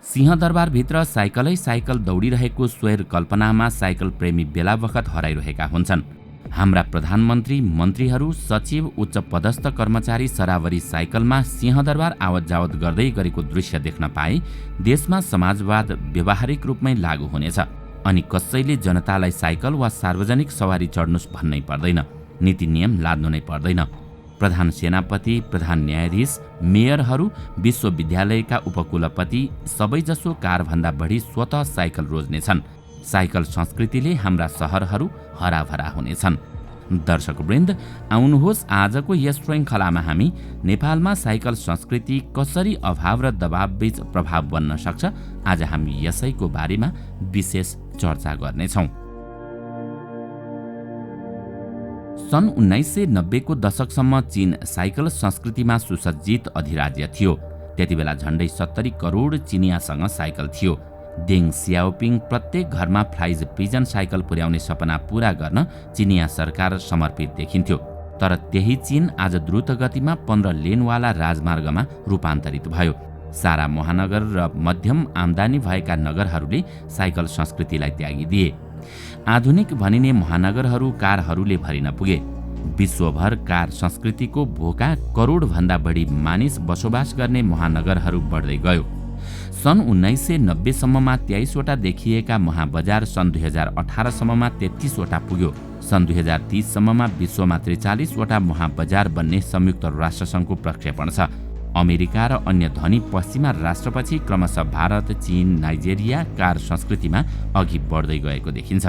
सिंहदरबारभित्र साइकलै cycle दौडिरहेको स्वैर कल्पनामा cycle प्रेमी बेला बखत हराइरहेका हुन्छन्। हाम्रा प्रधानमन्त्री, मन्त्रीहरू, सचिव, उच्च पदस्थ कर्मचारी सराबरी साइकलमा सिंहदरबार आवत जावत गर्दै गरेको दृश्य देख्न पाए देशमा समाजवाद व्यावहारिक रूपमै लागू हुनेछ। अनि कसैले जनतालाई साइकल वा सार्वजनिक सवारी चढ्नुस् भन्नै पर्दैन, नीति नियम लाद्नु नै पर्दैन। प्रधान सेनापति, प्रधान न्यायाधीश, मेयरहरू, विश्वविद्यालयका उपकुलपति सबैजसो कारभन्दा बढी स्वतः साइकल रोज्नेछन्। साइकल संस्कृतिले हाम्रा सहरहरू हराभरा हुनेछन्। दर्शकवृन्द, आउनुहोस् आजको यस श्रृङ्खलामा हामी नेपालमा साइकल संस्कृति कसरी अभाव र दबावबीच प्रभाव बन्न सक्छ, आज हामी यसैको बारेमा विशेष चर्चा गर्नेछौँ। सन् 1990 को दशकसम्म चीन साइकल संस्कृतिमा सुसज्जित अधिराज्य थियो। त्यतिबेला झण्डै 70 करोड चिनियासँग साइकल थियो। देङ सियाओपिङ प्रत्येक घरमा फ्लाइज पिजन साइकल पुर्याउने सपना पूरा गर्न चिनिया सरकार समर्पित देखिन्थ्यो। तर त्यही चीन आज द्रुत गतिमा 15 लेनवाला राजमार्गमा रूपान्तरित भयो। सारा महानगर र मध्यम आम्दानी भएका नगरहरूले साइकल संस्कृतिलाई त्यागिदिए। आधुनिक भनिने महानगरहरू कारहरूले भरिन पुगे। विश्वभर कार संस्कृतिको भोका करोडभन्दा बढी मानिस बसोबास गर्ने महानगरहरू बढ्दै गयो। सन् 1990 सम्ममा 23 वटा देखिएका महाबजार सन् 2018 सम्ममा 33 वटा पुग्यो। सन् 2030 सम्ममा विश्वमा 43 वटा महाबजार बन्ने संयुक्त राष्ट्रसङ्घको प्रक्षेपण छ। अमेरिका र अन्य धनी पश्चिमा राष्ट्रपछि क्रमशः भारत, चीन, नाइजेरिया कार संस्कृतिमा अघि बढ्दै गएको देखिन्छ।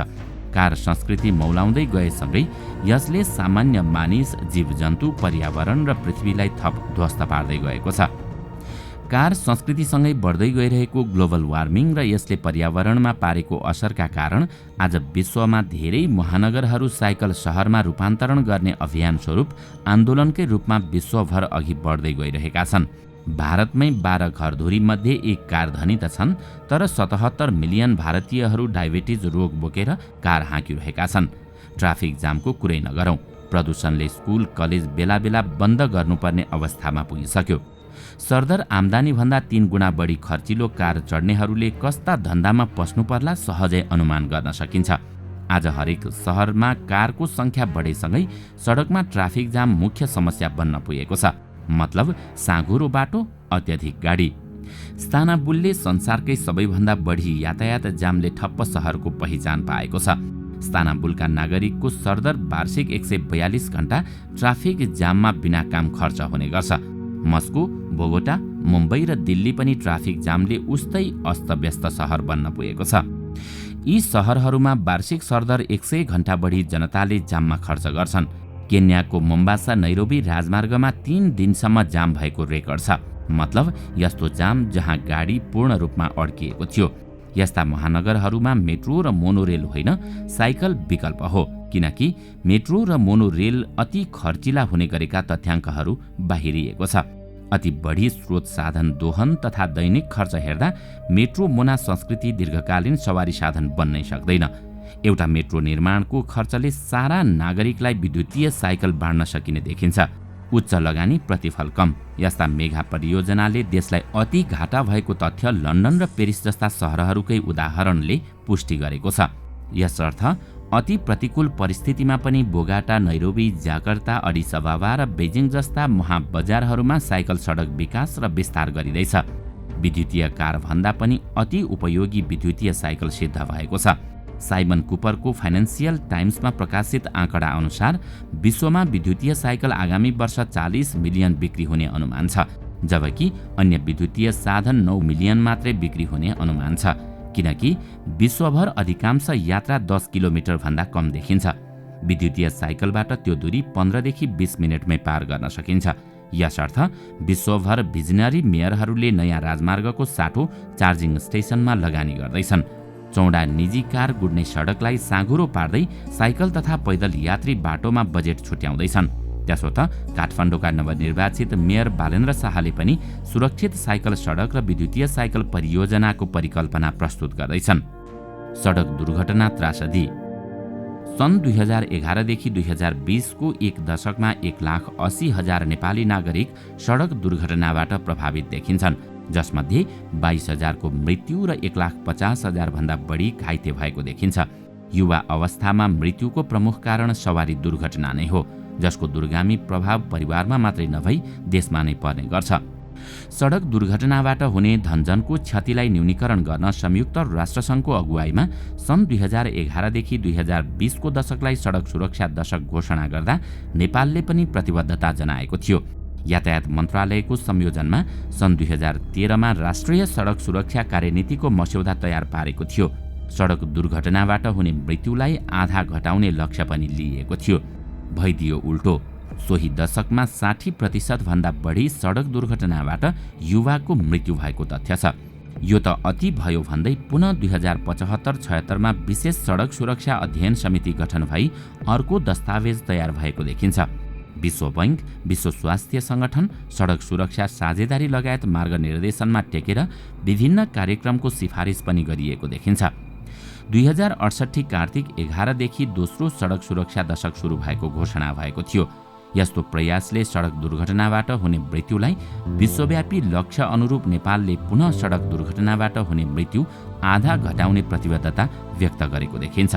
कार संस्कृति मौलाउँदै गएसँगै यसले सामान्य मानिस, जीवजन्तु, पर्यावरण र पृथ्वीलाई थप ध्वस्त पार्दै गएको छ। कार संस्कृतिसँगै बढ्दै गइरहेको ग्लोबल वार्मिङ र यसले पर्यावरणमा पारेको असरका कारण आज विश्वमा धेरै महानगरहरू साइकल शहरमा रूपान्तरण गर्ने अभियान स्वरूप आन्दोलनकै रूपमा विश्वभर अघि बढ्दै गइरहेका छन्। भारतमै 12 घरधुरी मध्ये एक कार धनी त छन्, तर 77 मिलियन भारतीयहरू डायबिटिज रोग बोकेर कार हाँकिरहेका छन्। ट्राफिक जामको कुरै नगरौँ, प्रदूषणले स्कुल, कलेज बेला बेला बन्द गर्नुपर्ने अवस्थामा पुगिसक्यो। सरदर आम्दानीभन्दा 3 गुणा बढी खर्चिलो कार चढ्नेहरूले कस्ता धन्दामा पस्नु पर्ला सहजै अनुमान गर्न सकिन्छ। आज हरेक सहरमा कारको सङ्ख्या बढेसँगै सडकमा ट्राफिक जाम मुख्य समस्या बन्न पुगेको छ। मतलब साँघुरो बाटो, अत्यधिक गाडी। स्तानाबुलले संसारकै सबैभन्दा बढी यातायात जामले ठप्प सहरको पहिचान पाएको छ। स्तानाबुलका नागरिकको सरदर वार्षिक 142 घण्टा ट्राफिक जाममा बिना काम खर्च हुने गर्छ। मस्को, बोगोटा, मुम्बई र दिल्ली पनि ट्राफिक जामले उस्तै अस्तव्यस्त सहर बन्न पुगेको छ। यी सहरहरूमा वार्षिक सरदर 100 घण्टा बढी जनताले जाममा खर्च गर्छन्। केन्याको मोम्बासा नैरोबी राजमार्गमा 3 दिनसम्म जाम भएको रेकर्ड छ। मतलब यस्तो जाम जहाँ गाडी पूर्ण रूपमा अड्किएको थियो। यस्ता महानगरहरूमा मेट्रो र मोनोरेल होइन, साइकल विकल्प हो, किनकि मेट्रो र मोनोरेल अति खर्चिला हुने गरेका तथ्याङ्कहरू बाहिरिएको छ। अति बढी स्रोत साधन दोहन तथा दैनिक खर्च हेर्दा मेट्रो मोना संस्कृति दीर्घकालीन सवारी साधन बन्नै सक्दैन। एउटा मेट्रो निर्माणको खर्चले सारा नागरिकलाई विद्युतीय साइकल बाँड्न सकिने देखिन्छ। उच्च लगानी, प्रतिफल कम। यस्ता मेगा परियोजनाले देशलाई अति घाटा भएको तथ्य लन्डन र पेरिस जस्ता सहरहरूकै उदाहरणले पुष्टि गरेको छ। यसर्थ अति प्रतिकूल परिस्थितिमा पनि बोगाटा, नैरोबी, जाकर्ता, अडिस अबाबा र बेजिङ जस्ता महाबजारहरूमा साइकल सडक विकास र विस्तार गरिँदैछ। विद्युतीय कारभन्दा पनि अति उपयोगी विद्युतीय साइकल सिद्ध भएको छ। साइमन कुपरको फाइनेन्सियल टाइम्समा प्रकाशित आँकडा अनुसार विश्वमा विद्युतीय साइकल आगामी वर्ष 40 मिलियन बिक्री हुने अनुमान छ, जबकि अन्य विद्युतीय साधन 9 मिलियन मात्रै बिक्री हुने अनुमान छ, किनकि विश्वभर अधिकांश यात्रा 10 किलोमिटर भन्दा कम देखिन्छ। विद्युतीय साइकलबाट त्यो दूरी 15 देखि 20 मिनटमै पार गर्न सकिन्छ। यसर्थ विश्वभर भिजनरी मेयरहरूले नयाँ राजमार्गको साटो चार्जिङ स्टेसनमा लगानी गर्दैछन्। चौडा निजी कार गुड्ने सडकलाई साँघुरो पार्दै साइकल तथा पैदल यात्री बाटोमा बजेट छुट्याउँदैछन्। त्यसो त काठमाडौँका नवनिर्वाचित मेयर बालेन्द्र शाहले पनि सुरक्षित साइकल सडक र विद्युतीय साइकल परियोजनाको परिकल्पना प्रस्तुत गर्दैछन्। सडक दुर्घटना त्रासदी। सन् 2011 देखि 2020 को एक दशकमा 1,80,000 नेपाली नागरिक सडक दुर्घटनाबाट प्रभावित देखिन्छन्। जसमध्ये 22,000को मृत्यु र 1,50,000 भन्दा बढी घाइते भएको देखिन्छ। युवा अवस्थामा मृत्युको प्रमुख कारण सवारी दुर्घटना नै हो, जसको दूरगामी प्रभाव परिवारमा मात्रै नभई देशमा नै पर्ने गर्छ। सडक दुर्घटनाबाट हुने धनजनको क्षतिलाई न्यूनीकरण गर्न संयुक्त राष्ट्रसङ्घको अगुवाईमा सन् 2011 देखि 2020 को दशकलाई सडक सुरक्षा दशक घोषणा गर्दा नेपालले पनि प्रतिबद्धता जनाएको थियो। यातायात मन्त्रालयको संयोजनमा सन् 2013 मा राष्ट्रिय सडक सुरक्षा कार्यनीतिको मस्यौदा तयार पारेको थियो। सडक दुर्घटनाबाट हुने मृत्युलाई आधा घटाउने लक्ष्य पनि लिएको थियो। भइदियो उल्टो। सोही दशकमा 60% भन्दा बढी सडक दुर्घटनाबाट युवाको मृत्यु भएको तथ्य छ। यो त अति भयो भन्दै पुनः 2075-76 मा विशेष सडक सुरक्षा अध्ययन समिति गठन भई अर्को दस्तावेज तयार भएको देखिन्छ। विश्व बैंक, विश्व स्वास्थ्य संगठन, सडक सुरक्षा साझेदारी लगायत मार्ग निर्देशनमा टेकेर विभिन्न कार्यक्रमको सिफारिस पनि गरिएको देखिन्छ। 2068 कार्तिक 11 देखि दोस्रो सडक सुरक्षा दशक सुरु भएको घोषणा भएको थियो। यस्तो प्रयासले सडक दुर्घटनाबाट हुने मृत्युलाई विश्वव्यापी लक्ष्य अनुरूप नेपालले पुनः सडक दुर्घटनाबाट हुने मृत्यु आधा घटाउने प्रतिबद्धता व्यक्त गरेको देखिन्छ।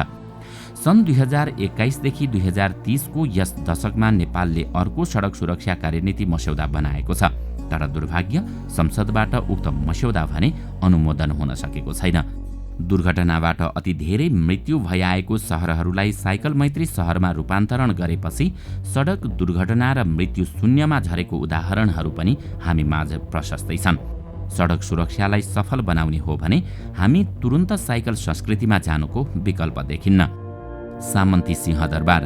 सन् 2021 देखि 2030 को यस दशकमा नेपालले अर्को सडक सुरक्षा कार्यनीति मस्यौदा बनाएको छ। तर दुर्भाग्य संसदबाट उक्त मस्यौदा भने अनुमोदन हुन सकेको छैन। दुर्घटनाबाट अति धेरै मृत्यु भइआएको सहरहरूलाई साइकल मैत्री सहरमा रूपान्तरण गरेपछि सडक दुर्घटना र मृत्यु शून्यमा झरेको उदाहरणहरू पनि हामी माझ प्रशस्तै छन्। सडक सुरक्षालाई सफल बनाउने हो भने हामी तुरुन्त साइकल संस्कृतिमा जानुको विकल्प देखिन्न। सामन्ती सिंहदरबार।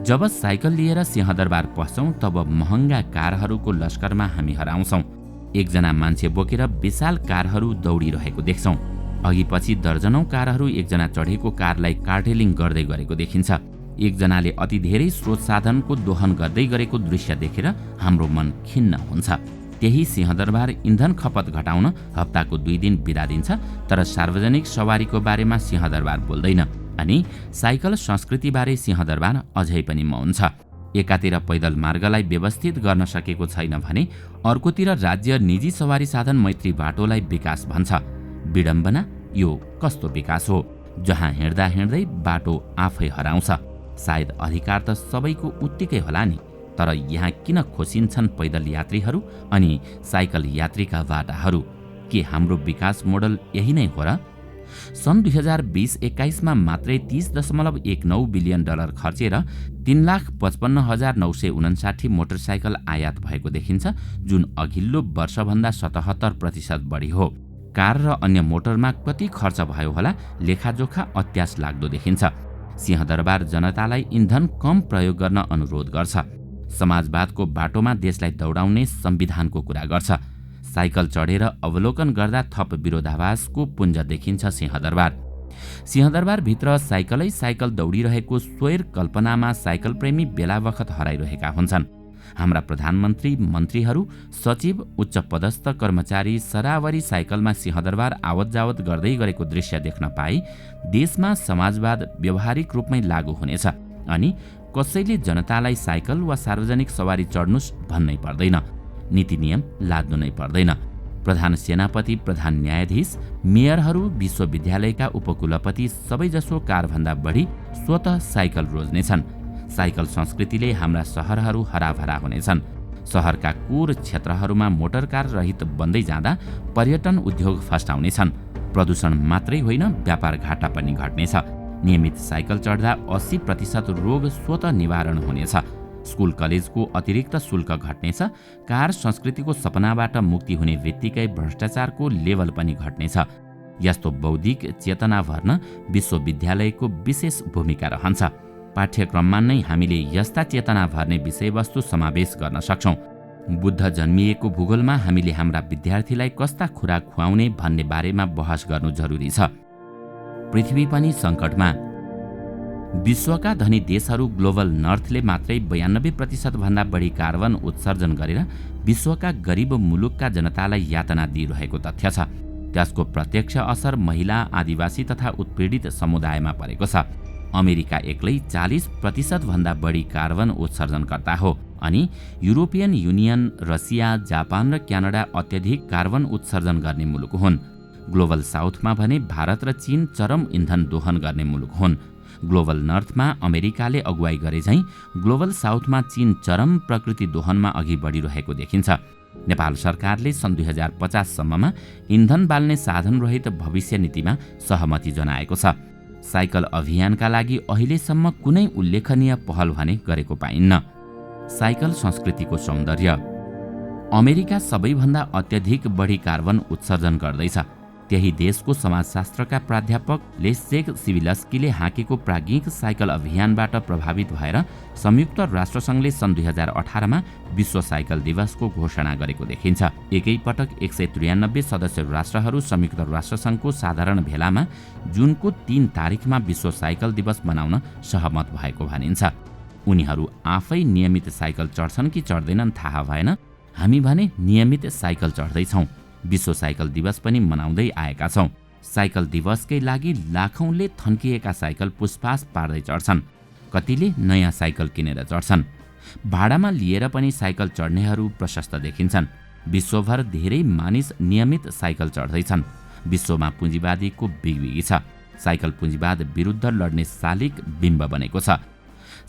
जब साइकल लिएर सिंहदरबार पस्छौं तब महँगा कारहरूको लस्करमा हामी हराउँछौं। एकजना मान्छे बोकेर विशाल कारहरू दौडिरहेको देख्छौं। अघिपछि दर्जनौं कारहरू एकजना चढेको कारलाई कार्टेलिङ गर्दै गरेको देखिन्छ। एकजनाले अति धेरै स्रोत साधनको दोहन गर्दै गरेको दृश्य देखेर हाम्रो मन खिन्न हुन्छ। त्यही सिंहदरबार इन्धन खपत घटाउन हप्ताको 2 दिन बिदा दिन्छ, तर सार्वजनिक सवारीको बारेमा सिंहदरबार बोल्दैन अनि साइकल संस्कृतिबारे सिंहदरबार अझै पनि मौन छ। एकातिर पैदल मार्गलाई व्यवस्थित गर्न सकेको छैन भने अर्कोतिर राज्य निजी सवारी साधन मैत्री बाटोलाई विकास भन्छ। विडम्बना, यो कस्तो विकास हो जहाँ हिँड्दा हिँड्दै बाटो आफै हराउँछ। सायद अधिकार त सबैको उत्तिकै होला नि, तर यहाँ किन खोसिन्छन् पैदल यात्रीहरू अनि साइकल यात्रीका बाटाहरू? के हाम्रो विकास मोडल यही नै हो र? सन् 2020-21 मा मात्रै $30.19 बिलियन खर्चेर 3,55,959 मोटरसाइकल आयात भएको देखिन्छ, जुन अघिल्लो वर्षभन्दा 77% बढी हो। कार र अन्य मोटरमा कति खर्च भयो होला लेखाजोखा अत्यास लाग्दो देखिन्छ। सिंहदरबार जनतालाई इन्धन कम प्रयोग गर्न अनुरोध गर्छ। समाजवादको बाटोमा देशलाई दौडाउने संविधानको कुरा गर्छ। साइकल चढेर अवलोकन गर्दा थप विरोधाभासको पुञ्ज देखिन्छ सिंहदरबार। सिंहदरबारभित्र साइकलै साइकल दौडिरहेको स्वैर कल्पनामा साइकल प्रेमी बेला बखत हराइरहेका हुन्छन्। हाम्रा प्रधानमन्त्री, मन्त्रीहरू, सचिव, उच्च पदस्थ कर्मचारी सरावरी साइकलमा सिंहदरबार आवत जावत गर्दै गरेको दृश्य देख्न पाए देशमा समाजवाद व्यवहारिक रूपमै लागू हुनेछ अनि कसैले जनतालाई साइकल वा सार्वजनिक सवारी चढ्नुस् भन्नै पर्दैन, नीति नियम लाद्नु नै पर्दैन। प्रधान सेनापति, प्रधान न्यायाधीश, मेयरहरू, विश्वविद्यालयका उपकुलपति सबैजसो कारभन्दा बढी स्वतः साइकल रोज्नेछन्। साइकल संस्कृतिले हाम्रा सहरहरू हराभरा हुनेछन्। सहरका कोर क्षेत्रहरूमा मोटरकार रहित बन्दै जाँदा पर्यटन उद्योग फस्टाउनेछन्। प्रदूषण मात्रै होइन, व्यापार घाटा पनि घट्नेछ। नियमित साइकल चढ्दा 80% रोग स्वतः निवारण हुनेछ। स्कुल कलेजको अतिरिक्त शुल्क घट्नेछ। कार संस्कृतिको सपनाबाट मुक्ति हुने बित्तिकै भ्रष्टाचारको लेभल पनि घट्नेछ। यस्तो बौद्धिक चेतना भर्न विश्वविद्यालयको विशेष भूमिका रहन्छ। पाठ्यक्रममा नै हामीले यस्ता चेतना भर्ने विषयवस्तु समावेश गर्न सक्छौं। बुद्ध जन्मिएको भूगोलमा हामीले हाम्रा विद्यार्थीलाई कस्ता खुराक खुवाउने भन्ने बारेमा बहस गर्नु जरुरी छ। पृथ्वी पनि सङ्कटमा। विश्वका धनी देशहरू ग्लोबल नर्थले मात्रै 92% भन्दा बढी कार्बन उत्सर्जन गरेर विश्वका गरिब मुलुकका जनतालाई यातना दिइरहेको तथ्य छ। त्यसको प्रत्यक्ष असर महिला, आदिवासी तथा उत्पीडित समुदायमा परेको छ। अमेरिका एक्लै 40% भन्दा बढी कार्बन उत्सर्जनकर्ता हो। अनि युरोपियन युनियन, रसिया, जापान र क्यानाडा अत्यधिक कार्बन उत्सर्जन गर्ने मुलुक हुन्। ग्लोबल साउथमा भने भारत र चीन चरम इन्धन दोहन गर्ने मुलुक हुन्। ग्लोबल नर्थमा अमेरिकाले अगुवाई गरे झैं ग्लोबल साउथमा चीन चरम प्रकृति दोहनमा अघि बढिरहेको देखिन्छ। नेपाल सरकारले सन् 2050 सम्ममा इन्धन बाल्ने साधन रहित भविष्य नीतिमा सहमति जनाएको छ। साइकल अभियानका लागि अहिलेसम्म कुनै उल्लेखनीय पहल भने गरेको पाइन्न। साइकल संस्कृतिको सौन्दर्य। अमेरिका सबैभन्दा अत्यधिक बढी कार्बन उत्सर्जन गर्दैछ। त्यही देशको समाजशास्त्रका प्राध्यापक लेस्जेक सिभिलस्कीले हाकेको प्राज्ञिक साइकल अभियानबाट प्रभावित भएर संयुक्त राष्ट्रसङ्घले सन् 2018मा विश्व साइकल दिवसको घोषणा गरेको देखिन्छ। एकैपटक 193 सदस्य राष्ट्रहरू संयुक्त राष्ट्रसङ्घको साधारण भेलामा जुनको 3 तारिखमा विश्व साइकल दिवस मनाउन सहमत भएको भनिन्छ। उनीहरू आफै नियमित साइकल चढ्छन् कि चढ्दैनन् थाहा भएन, हामी भने नियमित साइकल चढ्दैछौँ। विश्व साइकल दिवस पनि मनाउँदै आएका छौँ। साइकल दिवसकै लागि लाखौंले थन्किएका साइकल पुसपास पार्दै चढ्छन्। कतिले नयाँ साइकल किनेर चढ्छन्। भाडामा लिएर पनि साइकल चढ्नेहरू प्रशस्त देखिन्छन्। विश्वभर धेरै मानिस नियमित साइकल चढ्दैछन्। विश्वमा पुँजीवादीको बिगबिगी छ। साइकल पुँजीवाद विरुद्ध लड्ने शालिक बिम्ब बनेको छ।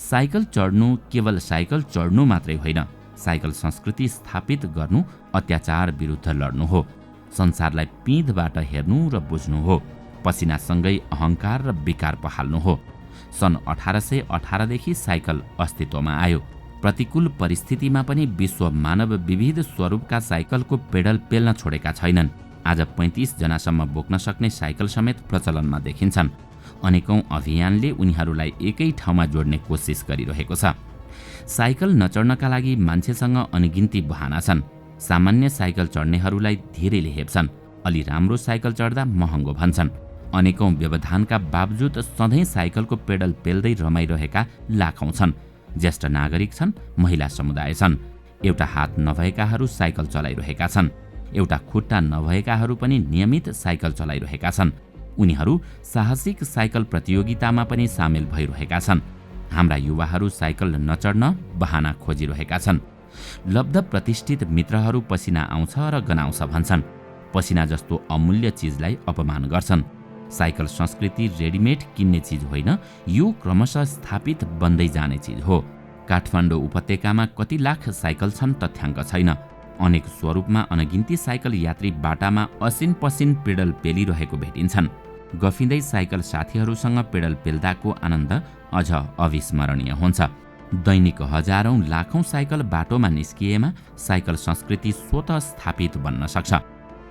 साइकल चढ्नु केवल साइकल चढ्नु मात्रै होइन, साइकल संस्कृति स्थापित गर्नु अत्याचार विरुद्ध लड्नु हो। संसारलाई पिँधबाट हेर्नु र बुझ्नु हो। पसिनासँगै अहङ्कार र विकार पहाल्नु हो। सन् 1818 देखि साइकल अस्तित्वमा आयो। प्रतिकूल परिस्थितिमा पनि विश्व मानव विविध स्वरूपका साइकलको पेडल पेल्न छोडेका छैनन्। आज 35 जनासम्म बोक्न सक्ने साइकल समेत प्रचलनमा देखिन्छन्। अनेकौं अभियानले उनीहरूलाई एकै ठाउँमा जोड्ने कोसिस गरिरहेको छ। साइकल नचढ्नका लागि मान्छेसँग अनगिन्ती बहाना छन्। सामान्य साइकल चढ्नेहरूलाई धेरैले हेप्छन्। अलि राम्रो साइकल चढ्दा महँगो भन्छन्। अनेकौं व्यवधानका बावजुद सधैँ साइकलको पेडल पेल्दै रमाइरहेका लाखौं छन्। ज्येष्ठ नागरिक छन्, महिला समुदाय छन्। एउटा हात नभएकाहरू साइकल चलाइरहेका छन्। एउटा खुट्टा नभएकाहरू पनि नियमित साइकल चलाइरहेका छन्। उनीहरू साहसिक साइकल प्रतियोगितामा पनि सामेल भइरहेका छन्। हाम्रा युवाहरू साइकल नचढ्न बहाना खोजिरहेका छन्। लब्ध प्रतिष्ठित मित्रहरू पसिना आउँछ र गनाउँछ भन्छन्। पसिना जस्तो अमूल्य चिजलाई अपमान गर्छन्। साइकल संस्कृति रेडिमेड किन्ने चिज होइन, यो क्रमशः स्थापित बन्दै जाने चिज हो। काठमाडौँ उपत्यकामा कति लाख साइकल छन् तथ्याङ्क छैन। अनेक स्वरूपमा अनगिन्ती साइकल यात्री बाटामा असिन पसिन पेडल पेलिरहेको भेटिन्छन्। गफिँदै साइकल साथीहरूसँग पेडल पेल्दाको आनन्द अझ अविस्मरणीय हुन्छ। दैनिक हजारौं लाखौं साइकल बाटोमा निस्किएमा साइकल संस्कृति स्वतः स्थापित बन्न सक्छ।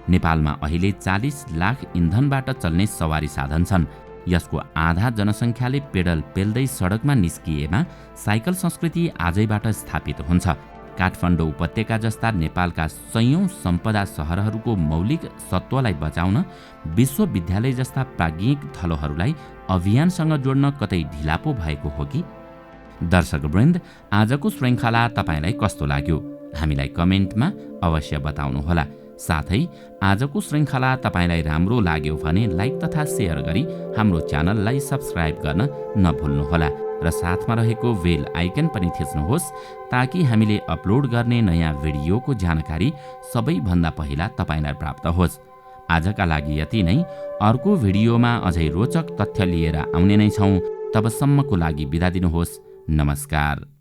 नेपालमा अहिले 40 लाख इन्धनबाट चल्ने सवारी साधन छन्। यसको आधा जनसङ्ख्याले पेडल पेल्दै सडकमा निस्किएमा साइकल संस्कृति आजैबाट स्थापित हुन्छ। काठमाडौँ उपत्यका जस्ता नेपालका सयौं सम्पदा सहरहरूको मौलिक सत्वलाई बचाउन विश्वविद्यालय जस्ता प्राज्ञिक थलोहरूलाई अभियानसँग जोड्न कतै ढिला पो भएको हो कि? दर्शकवृन्द, आजको श्रृङ्खला तपाईलाई कस्तो लाग्यो? हामीलाई कमेन्टमा अवश्य बताउनुहोला। साथै आजको श्रृङ्खला तपाईलाई राम्रो लाग्यो भने लाइक तथा सेयर गरी हाम्रो च्यानललाई सब्स्क्राइब गर्न नभुल्नुहोला र साथमा रहेको बेल आइकन पनि थिच्नुहोस् ताकि हामीले अपलोड गर्ने नयाँ भिडियोको जानकारी सबैभन्दा पहिला तपाईलाई प्राप्त होस्। आजका लागि यति नै। अर्को भिडियोमा अझै रोचक तथ्य लिएर आउने नै छौँ। तबसम्मको लागि बिदा दिनुहोस्। नमस्कार।